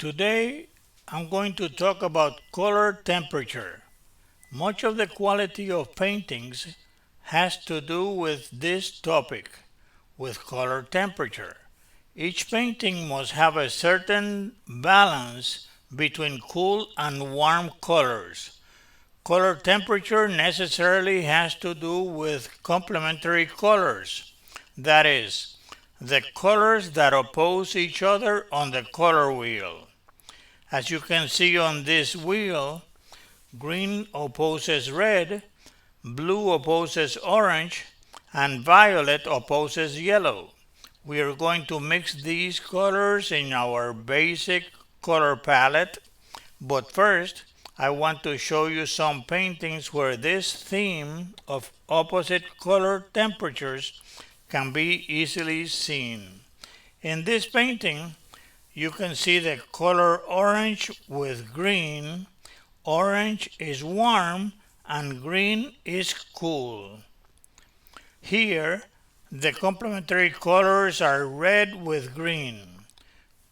Today I'm going to talk about color temperature. Much of the quality of paintings has to do with this topic, with color temperature. Each painting must have a certain balance between cool and warm colors. Color temperature necessarily has to do with complementary colors. That is, the colors that oppose each other on the color wheel. As you can see on this wheel, green opposes red, blue opposes orange, and violet opposes yellow. We are going to mix these colors in our basic color palette, but first I want to show you some paintings where this theme of opposite color temperatures can be easily seen. In this painting, you can see the color orange with green. Orange is warm and green is cool. Here, the complementary colors are red with green.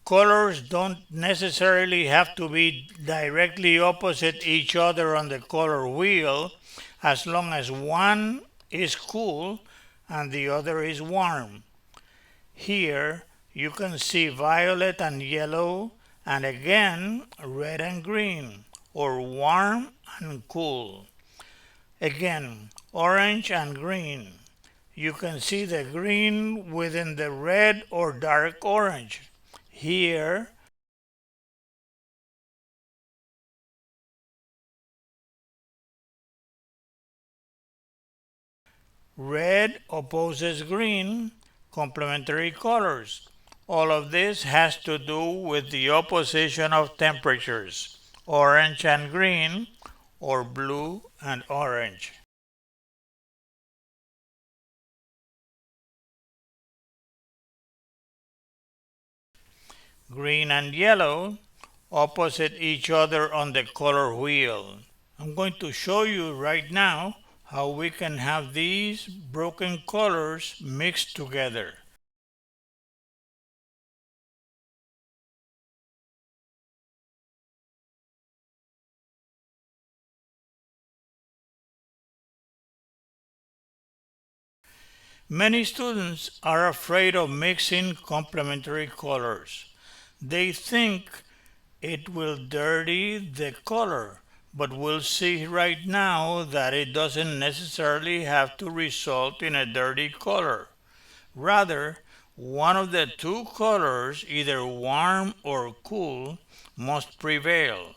Colors don't necessarily have to be directly opposite each other on the color wheel as long as one is cool and the other is warm. Here you can see violet and yellow, and again red and green, or warm and cool. Again, orange and green. You can see the green within the red or dark orange. Here, red opposes green, complementary colors. All of this has to do with the opposition of temperatures, orange and green, or blue and orange. Green and yellow opposite each other on the color wheel. I'm going to show you right now how we can have these broken colors mixed together. Many students are afraid of mixing complementary colors. They think it will dirty the color, but we'll see right now that it doesn't necessarily have to result in a dirty color. Rather, one of the two colors, either warm or cool, must prevail.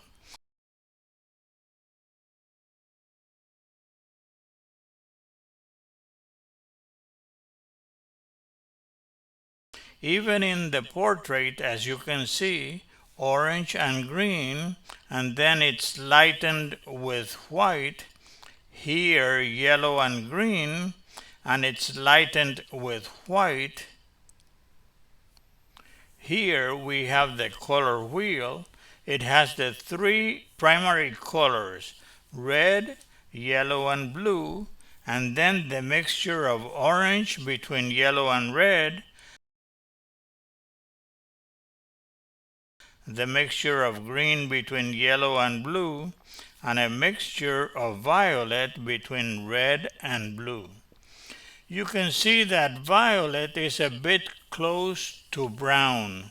Even in the portrait, as you can see, orange and green, and then it's lightened with white. Here, yellow and green, and it's lightened with white. Here we have the color wheel. It has the three primary colors, red, yellow, and blue, and then the mixture of orange between yellow and red, the mixture of green between yellow and blue, and a mixture of violet between red and blue. You can see that violet is a bit close to brown.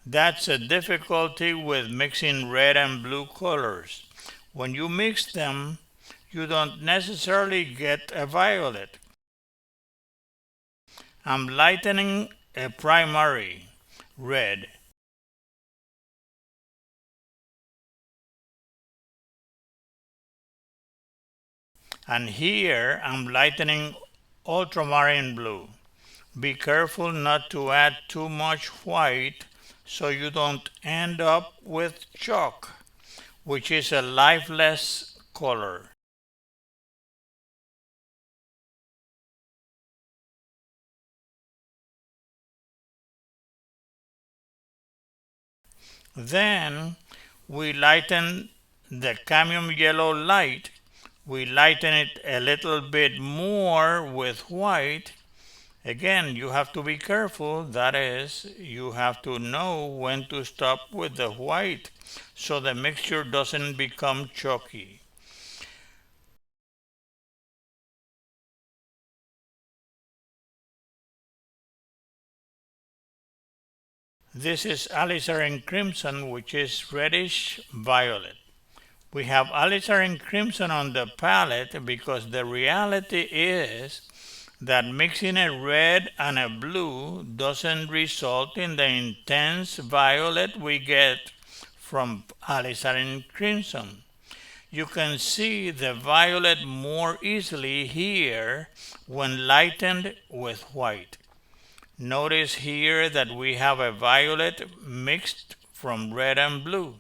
That's a difficulty with mixing red and blue colors. When you mix them, you don't necessarily get a violet. I'm lightening a primary, red. And here I'm lightening ultramarine blue. Be careful not to add too much white so you don't end up with chalk, which is a lifeless color. Then we lighten the cadmium yellow light. We lighten it a little bit more with white. Again, you have to be careful. That is, you have to know when to stop with the white so the mixture doesn't become chalky. This is alizarin crimson, which is reddish violet. We have alizarin crimson on the palette because the reality is that mixing a red and a blue doesn't result in the intense violet we get from alizarin crimson. You can see the violet more easily here when lightened with white. Notice here that we have a violet mixed from red and blue.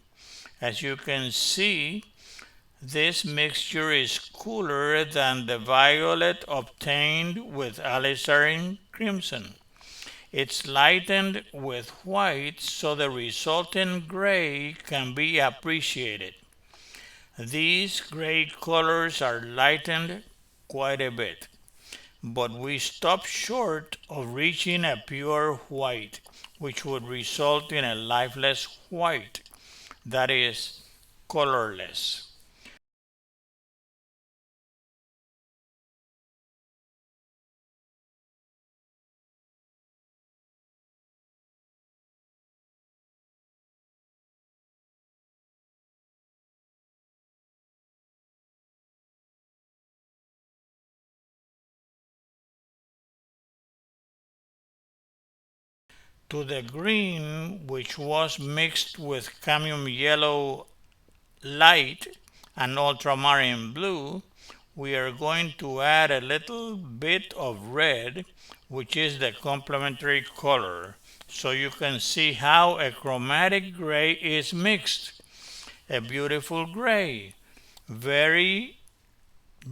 As you can see, this mixture is cooler than the violet obtained with alizarin crimson. It's lightened with white so the resulting gray can be appreciated. These gray colors are lightened quite a bit, but we stop short of reaching a pure white, which would result in a lifeless white, that is, colorless. To the green, which was mixed with cadmium yellow light and ultramarine blue, we are going to add a little bit of red, which is the complementary color, so you can see how a chromatic gray is mixed. A beautiful gray, very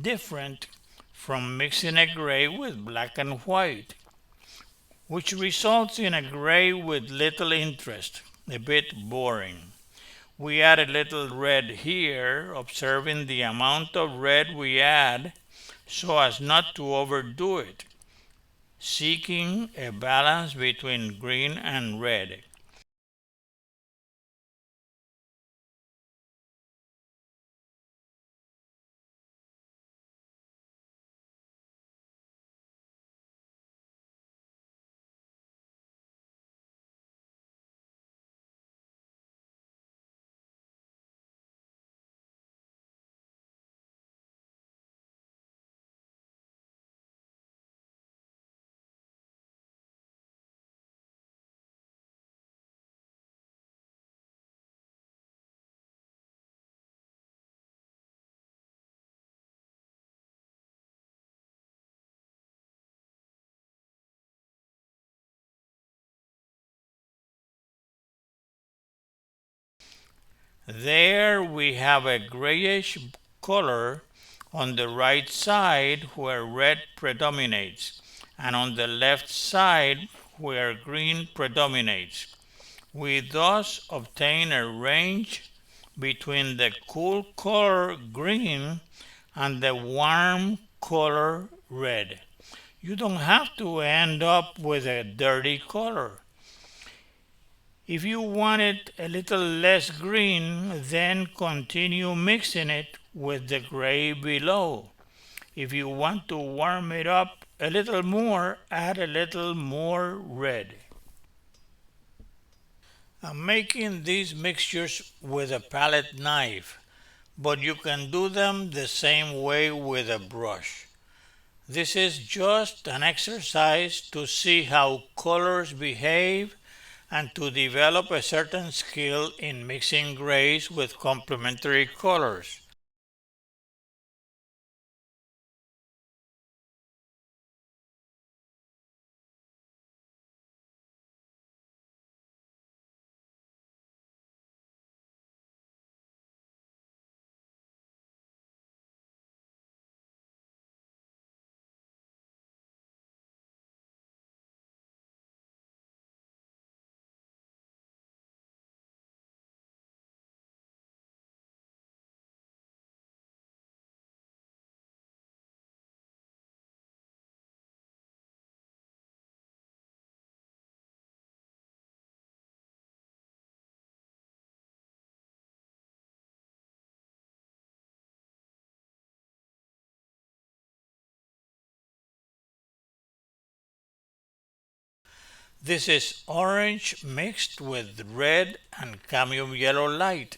different from mixing a gray with black and white, which results in a gray with little interest, a bit boring. We add a little red here, observing the amount of red we add so as not to overdo it, seeking a balance between green and red. There we have a grayish color on the right side where red predominates, and on the left side where green predominates. We thus obtain a range between the cool color green and the warm color red. You don't have to end up with a dirty color. If you want it a little less green, then continue mixing it with the gray below. If you want to warm it up a little more, add a little more red. I'm making these mixtures with a palette knife, but you can do them the same way with a brush. This is just an exercise to see how colors behave and to develop a certain skill in mixing grays with complementary colors. This is orange mixed with red and cadmium yellow light.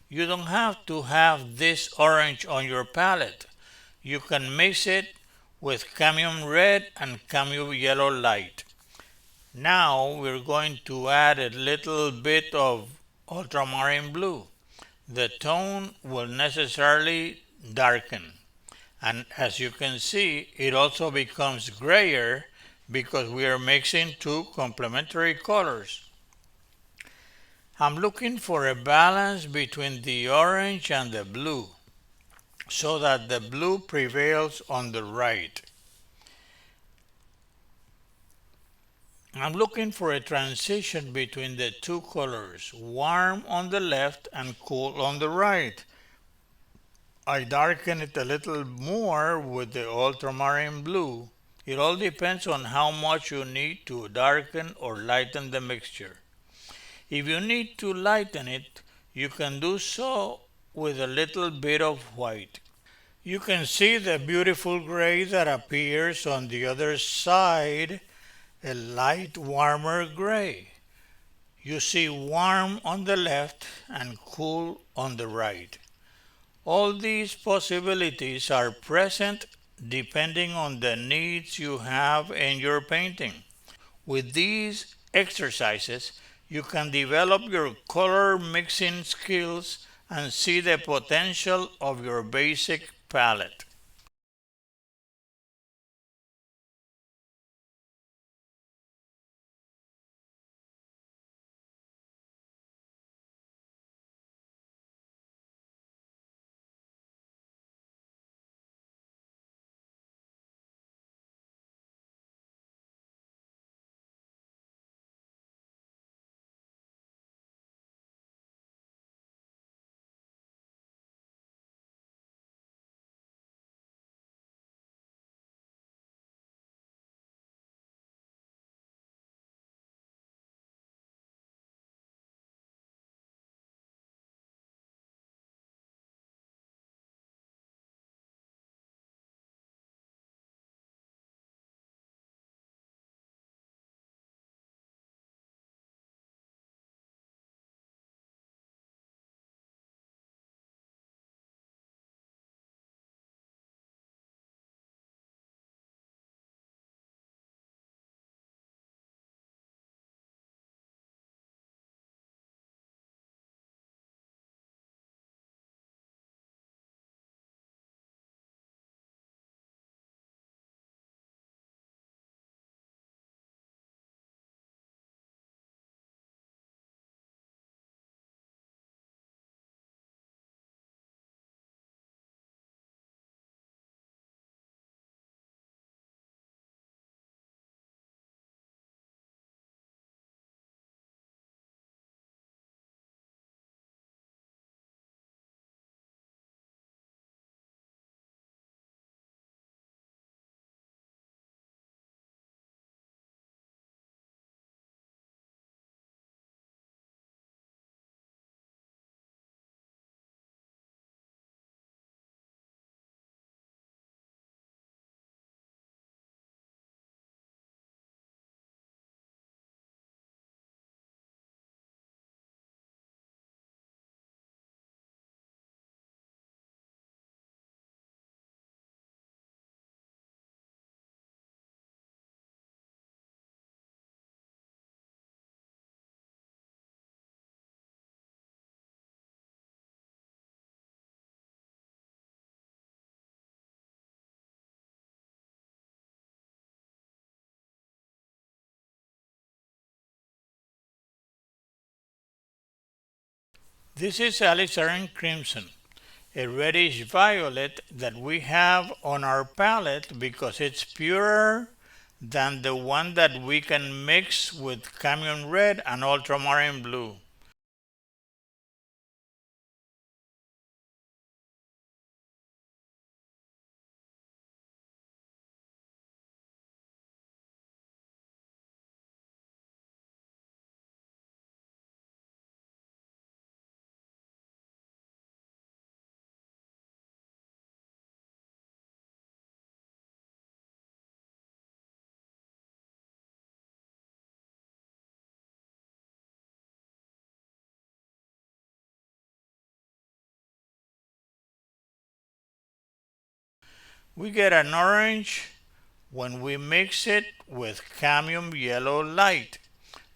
You don't have to have this orange on your palette. You can mix it with cadmium red and cadmium yellow light. Now we're going to add a little bit of ultramarine blue. The tone will necessarily darken. And as you can see, it also becomes grayer because we are mixing two complementary colors. I'm looking for a balance between the orange and the blue so that the blue prevails on the right. I'm looking for a transition between the two colors, warm on the left and cool on the right. I darken it a little more with the ultramarine blue. It all depends on how much you need to darken or lighten the mixture. If you need to lighten it, you can do so with a little bit of white. You can see the beautiful gray that appears on the other side, a light warmer gray. You see warm on the left and cool on the right. All these possibilities are present depending on the needs you have in your painting. With these exercises, you can develop your color mixing skills and see the potential of your basic palette. This is alizarin crimson, a reddish violet that we have on our palette because it's purer than the one that we can mix with cadmium red and ultramarine blue. We get an orange when we mix it with cadmium yellow light.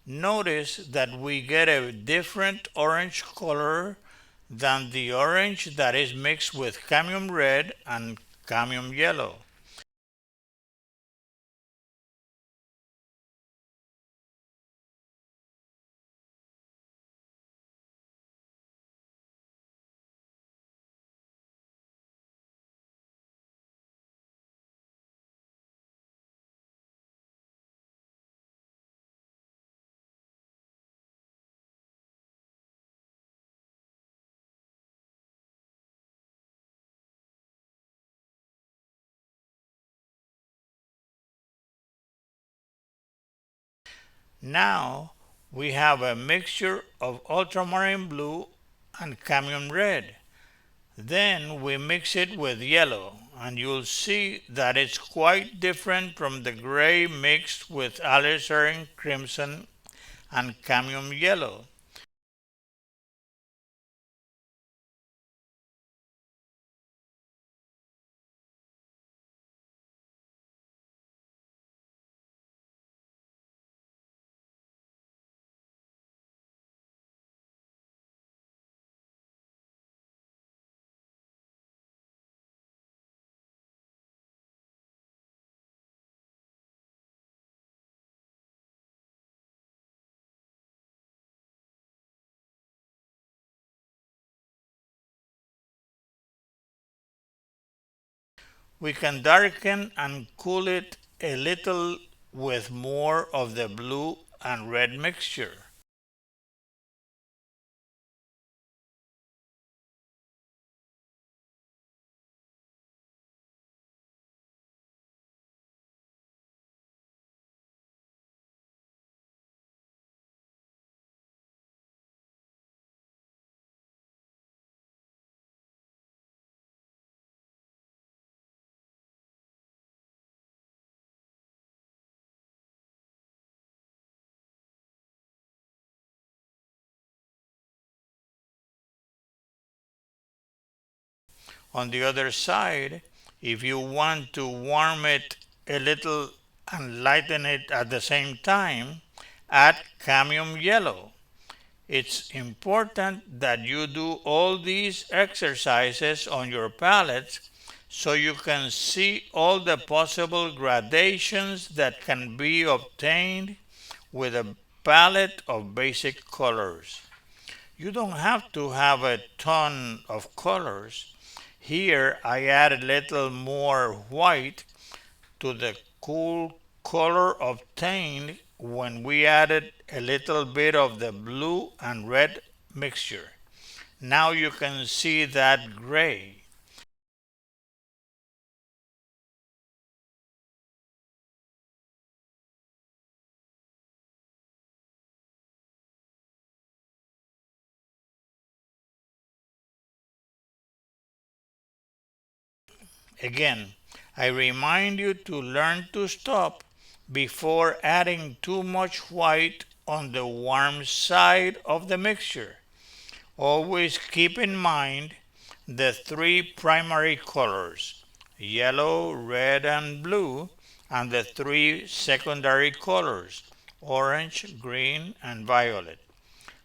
Notice that we get a different orange color than the orange that is mixed with cadmium red and cadmium yellow. Now we have a mixture of ultramarine blue and cadmium red. Then we mix it with yellow, and you'll see that it's quite different from the gray mixed with alizarin crimson and cadmium yellow. We can darken and cool it a little with more of the blue and red mixture. On the other side, if you want to warm it a little and lighten it at the same time, add cadmium yellow. It's important that you do all these exercises on your palette so you can see all the possible gradations that can be obtained with a palette of basic colors. You don't have to have a ton of colors. Here I add a little more white to the cool color obtained when we added a little bit of the blue and red mixture. Now you can see that gray. Again, I remind you to learn to stop before adding too much white on the warm side of the mixture. Always keep in mind the three primary colors, yellow, red, and blue, and the three secondary colors, orange, green, and violet.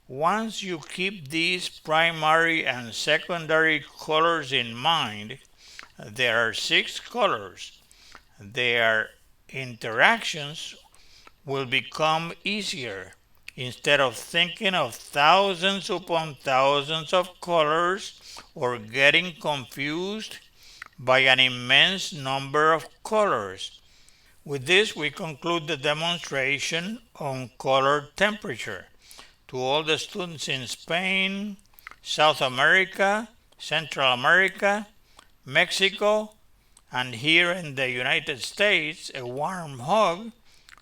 Once you keep these primary and secondary colors in mind, there are six colors. Their interactions will become easier. Instead of thinking of thousands upon thousands of colors or getting confused by an immense number of colors. With this, we conclude the demonstration on color temperature. To all the students in Spain, South America, Central America, Mexico, and here in the United States, a warm hug.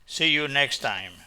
See you next time.